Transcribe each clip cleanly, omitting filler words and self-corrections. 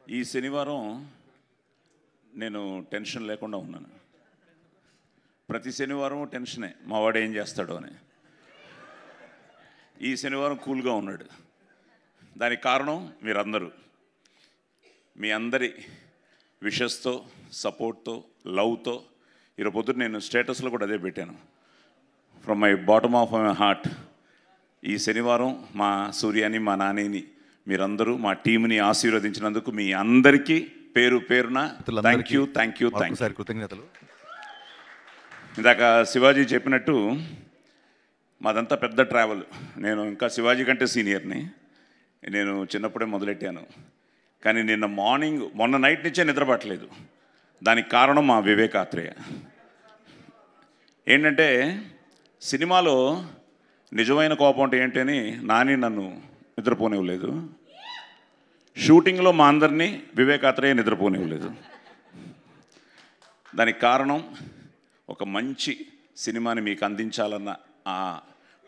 ఈ శనివారం నేను టెన్షన్ లేకుండా ఉన్నాను. ప్రతి శనివారం టెన్షనే, మా వాడు ఏం చేస్తాడో అని. ఈ శనివారం కూల్గా ఉన్నాడు. దానికి కారణం మీరందరూ, మీ అందరి విషెస్తో, సపోర్ట్తో, లవ్తో. ఈరోజు పొద్దున్న నేను స్టేటస్లో కూడా అదే పెట్టాను. From my bottom of my heart, ఈ శనివారం మా సూర్యాని, మా నానిని, మీరందరూ మా టీంని ఆశీర్వదించినందుకు మీ అందరికీ పేరు పేరున థ్యాంక్ యూ. కృతజ్ఞతలు. ఇందాక శివాజీ చెప్పినట్టు మాదంతా పెద్ద ట్రావెల్. నేను ఇంకా శివాజీ కంటే సీనియర్ని. నేను చిన్నప్పుడే మొదలెట్టాను. కానీ మొన్న నైట్ నుంచే నిద్రపట్టలేదు. దానికి కారణం మా వివేక్ ఆత్రేయ. ఏంటంటే సినిమాలో నిజమైన కోపం అంటే ఏంటని నాని నన్ను నిద్రపోనివ్వలేదు. షూటింగ్లో మా అందరినీ వివేక్ ఆత్రేయ నిద్రపోనివ్వలేదు. దానికి కారణం ఒక మంచి సినిమాని మీకు అందించాలన్న ఆ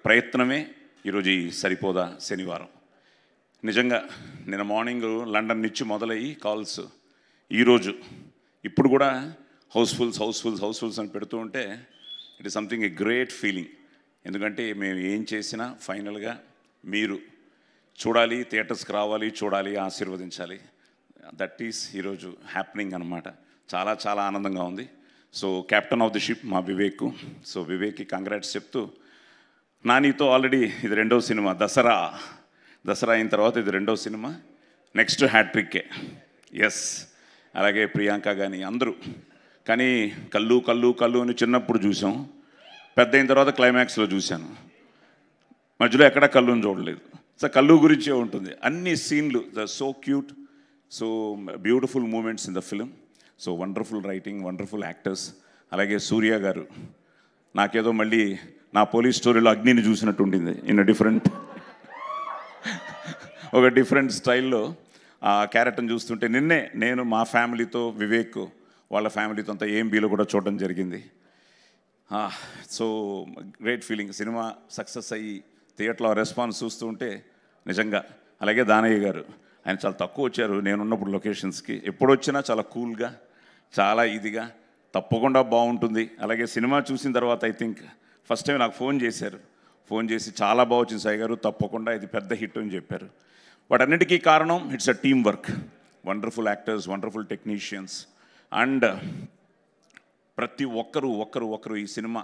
ప్రయత్నమే ఈరోజు ఈ సరిపోదా శనివారం. నిజంగా నిన్న మార్నింగ్ లండన్ నుంచి మొదలయ్యి కాల్స్, ఈరోజు ఇప్పుడు కూడా హౌస్ఫుల్స్ అని పెడుతూ ఉంటే it is something a great feeling. ఎందుకంటే మేము ఏం చేసినా ఫైనల్గా మీరు చూడాలి, థియేటర్స్కి రావాలి, చూడాలి, ఆశీర్వదించాలి. దట్ ఈస్ ఈరోజు హ్యాపెనింగ్ అనమాట. చాలా చాలా ఆనందంగా ఉంది. So captain of the ship మా వివేక్. సో వివేక్కి కంగ్రాట్స్ చెప్తూ, నానితో ఆల్రెడీ ఇది 2వ సినిమా. దసరా అయిన తర్వాత ఇది 2వ సినిమా. నెక్స్ట్ హ్యాట్రిక్కే. ఎస్, అలాగే ప్రియాంక కానీ అందరూ. కానీ కళ్ళు అని చిన్నప్పుడు చూసాం, పెద్ద అయిన తర్వాత క్లైమాక్స్లో చూశాను. మధ్యలో ఎక్కడా కళ్ళుని చూడలేదు. సో కళ్ళు గురించే ఉంటుంది అన్ని సీన్లు. The so cute, so beautiful moments in the film. So wonderful writing, wonderful actors. అలాగే సూర్య గారు, నాకేదో మళ్ళీ నా పోలీస్ స్టోరీలో అగ్నిని చూసినట్టు ఉండింది. ఒక డిఫరెంట్ స్టైల్లో ఆ క్యారెక్టర్ని చూస్తుంటే నిన్నే నేను మా ఫ్యామిలీతో, వివేక్ వాళ్ళ ఫ్యామిలీతో అంతా AMBలో కూడా చూడడం జరిగింది. So great feeling. Cinema success అయ్యి థియేటర్లో రెస్పాన్స్ చూస్తూ ఉంటే నిజంగా. అలాగే దానయ్య గారు, ఆయన చాలా తక్కువ వచ్చారు నేనున్నప్పుడు లొకేషన్స్కి. ఎప్పుడు వచ్చినా చాలా కూల్గా, చాలా ఇదిగా, తప్పకుండా బాగుంటుంది. అలాగే సినిమా చూసిన తర్వాత ఐ థింక్ ఫస్ట్ టైం నాకు ఫోన్ చేసి చాలా బాగా వచ్చింది సాయి గారు, తప్పకుండా ఇది పెద్ద హిట్ అని చెప్పారు. వాటన్నిటికీ కారణం it's a team work. Wonderful actors, wonderful technicians. And ప్రతి ఒక్కరు ఈ సినిమా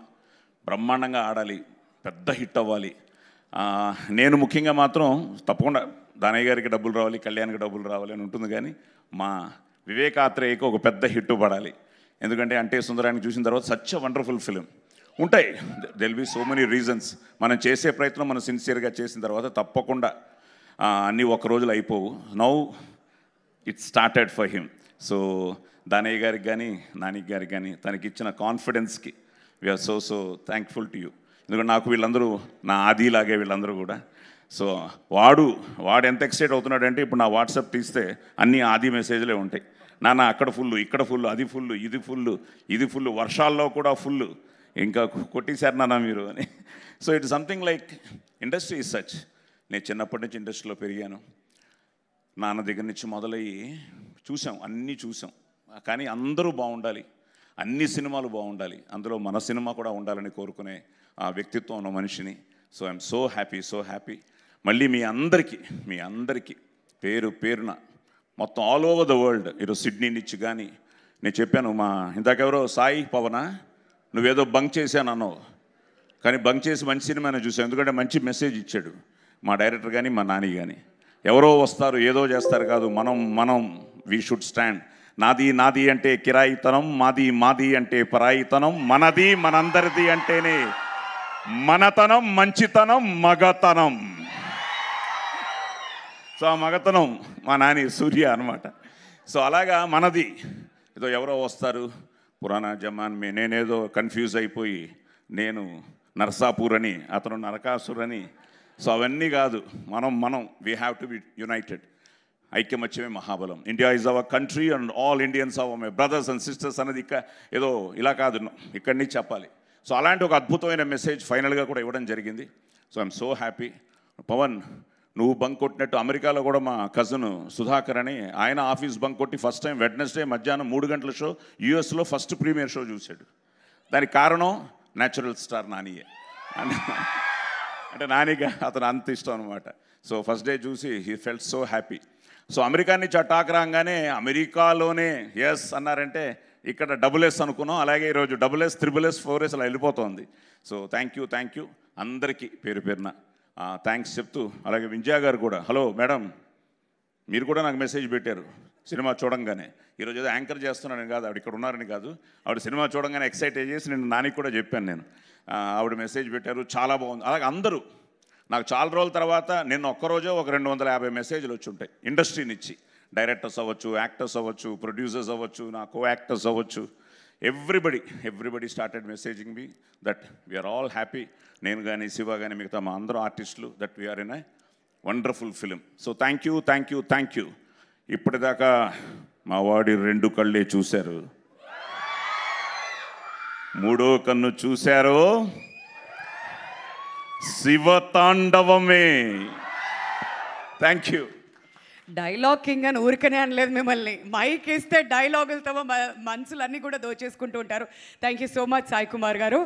బ్రహ్మాండంగా ఆడాలి, పెద్ద హిట్ అవ్వాలి. నేను ముఖ్యంగా మాత్రం తప్పకుండా దానయ్య గారికి డబ్బులు రావాలి, కళ్యాణ్కి డబ్బులు రావాలి అని ఉంటుంది. కానీ మా వివేక్ ఆత్రేయకి ఒక పెద్ద హిట్ పడాలి. ఎందుకంటే అంటే సుందరానికి చూసిన తర్వాత సచ్ అ వండర్ఫుల్ ఫిలిం. ఉంటాయి, there'll be so many reasons. మనం చేసే ప్రయత్నం మనం సిన్సియర్గా చేసిన తర్వాత తప్పకుండా అన్నీ ఒక్క రోజులు అయిపోవు. Now it started for him. So Danayya గారికి కానీ, నాని గారికి కానీ తనకి ఇచ్చిన కాన్ఫిడెన్స్కి we are so thankful to you. ఎందుకంటే నాకు వీళ్ళందరూ నా ఆదిలాగే వీళ్ళందరూ కూడా. సో వాడు ఎంత ఎక్సైట్ అవుతున్నాడంటే ఇప్పుడు నా వాట్సాప్ తీస్తే అన్నీ ఆది మెసేజ్లే ఉంటాయి. నాన్న అక్కడ ఫుల్, ఇక్కడ ఫుల్, అది ఫుల్, ఇది ఫుల్, వర్షాల్లో కూడా ఫుల్, ఇంకా కొట్టేశారు నాన్న మీరు అని. So it's something like industry is such. నేను చిన్నప్పటి నుంచి ఇండస్ట్రీలో పెరిగాను. నాన్న దగ్గర నుంచి మొదలయ్యి అన్నీ చూసాం. కానీ అందరూ బాగుండాలి, అన్ని సినిమాలు బాగుండాలి, అందులో మన సినిమా కూడా ఉండాలని కోరుకునే ఆ వ్యక్తిత్వం ఉన్న మనిషిని. So I'm so happy. మళ్ళీ మీ అందరికీ పేరున మొత్తం ఆల్ ఓవర్ ద వరల్డ్, ఈరోజు సిడ్నీ నుంచి కానీ నేను చెప్పాను, ఇందాకెవరో సాయి పవనా నువ్వేదో బంక్ చేశాను అన్నావు, కానీ బంక్ చేసి మంచి సినిమానే చూసావు. ఎందుకంటే మంచి మెసేజ్ ఇచ్చాడు మా డైరెక్టర్ కానీ, మా నాని కానీ. ఎవరో వస్తారు ఏదో చేస్తారు కాదు, మనం వీ షుడ్ స్టాండ్. నాది అంటే కిరాయితనం, మాది అంటే పరాయితనం, మనది మనందరిది అంటేనే మనతనం, మంచితనం, మగతనం. సో ఆ మగతనం మా నాని సూర్య అనమాట. సో అలాగా మనది. ఏదో ఎవరో వస్తారు పురాణా జమాన్ నేనేదో కన్ఫ్యూజ్ అయిపోయి నేను నరసాపూర్ అని, అతను నరకాసుర్ అని. సో అవన్నీ కాదు. మనం we have to be united. ఐక్యమత్యమే మహాబలం. India is our country and all Indians are my brothers and sisters అన్నది ఏదో ఇలా కాదు, ఇక్కడి నుంచి చెప్పాలి. సో అలాంటి ఒక అద్భుతమైన మెసేజ్ ఫైనల్గా కూడా ఇవ్వడం జరిగింది. So I'm so happy. Pavan, నువ్వు బంక్ కొట్టినట్టు అమెరికాలో కూడా మా కజిన్ సుధాకర్ అని ఆయన ఆఫీస్ బంక్ కొట్టి ఫస్ట్ టైం వెడ్నెస్డే మధ్యాహ్నం 3 గంటల షో యూఎస్లో ఫస్ట్ ప్రీమియర్ షో చూశాడు. దానికి కారణం న్యాచురల్ స్టార్ నానియే. అంటే నానికి అతను అంత ఇష్టం అనమాట. సో ఫస్ట్ డే చూసి he felt so happy. So America నుంచి ఆ టాక్ రాగానే అమెరికాలోనే ఎస్ అన్నారంటే ఇక్కడ డబుల్ ఎస్ అనుకున్నాం. అలాగే ఈరోజు SS, SSS, 4S అలా వెళ్ళిపోతుంది. సో థ్యాంక్ యూ అందరికీ పేరు పేరున థ్యాంక్స్ చెప్తూ, అలాగే వింజయా గారు కూడా హలో మేడం, మీరు కూడా నాకు మెసేజ్ పెట్టారు సినిమా చూడంగానే. ఈరోజు ఏదో యాంకర్ చేస్తున్నానని కాదు, ఆవిడ ఇక్కడ ఉన్నారని కాదు, ఆవిడ సినిమా చూడంగానే ఎక్సైట్ చేసి నేను నానికి కూడా చెప్పాను. నేను ఆవిడ మెసేజ్ పెట్టారు, చాలా బాగుంది. అలాగే అందరూ నాకు చాలా రోజుల తర్వాత నిన్న ఒక్కరోజే ఒక 250 మెసేజ్లు వచ్చి ఉంటాయి ఇండస్ట్రీ నుంచి. డైరెక్టర్స్ అవ్వచ్చు, యాక్టర్స్ అవ్వచ్చు, ప్రొడ్యూసర్స్ అవ్వచ్చు, నా కో యాక్టర్స్ అవ్వచ్చు, everybody started messaging me that we are all happy. నేను కానీ శివ కానీ మిగతా మా అందరూ ఆర్టిస్టులు that we are in a wonderful film. So thank you. ఇప్పటిదాకా మా వాడి 2 కళ్ళే చూశారు, 3వ కన్ను చూశారు, శివతాండవమే. Thank you. డైలాగ్ కింగ్ అని ఊరికనే అనలేదు మిమ్మల్ని. మైక్ ఇస్తే డైలాగులతో మనసులన్నీ కూడా దోచేసుకుంటూ ఉంటారు. Thank you so much Sai Kumar గారు.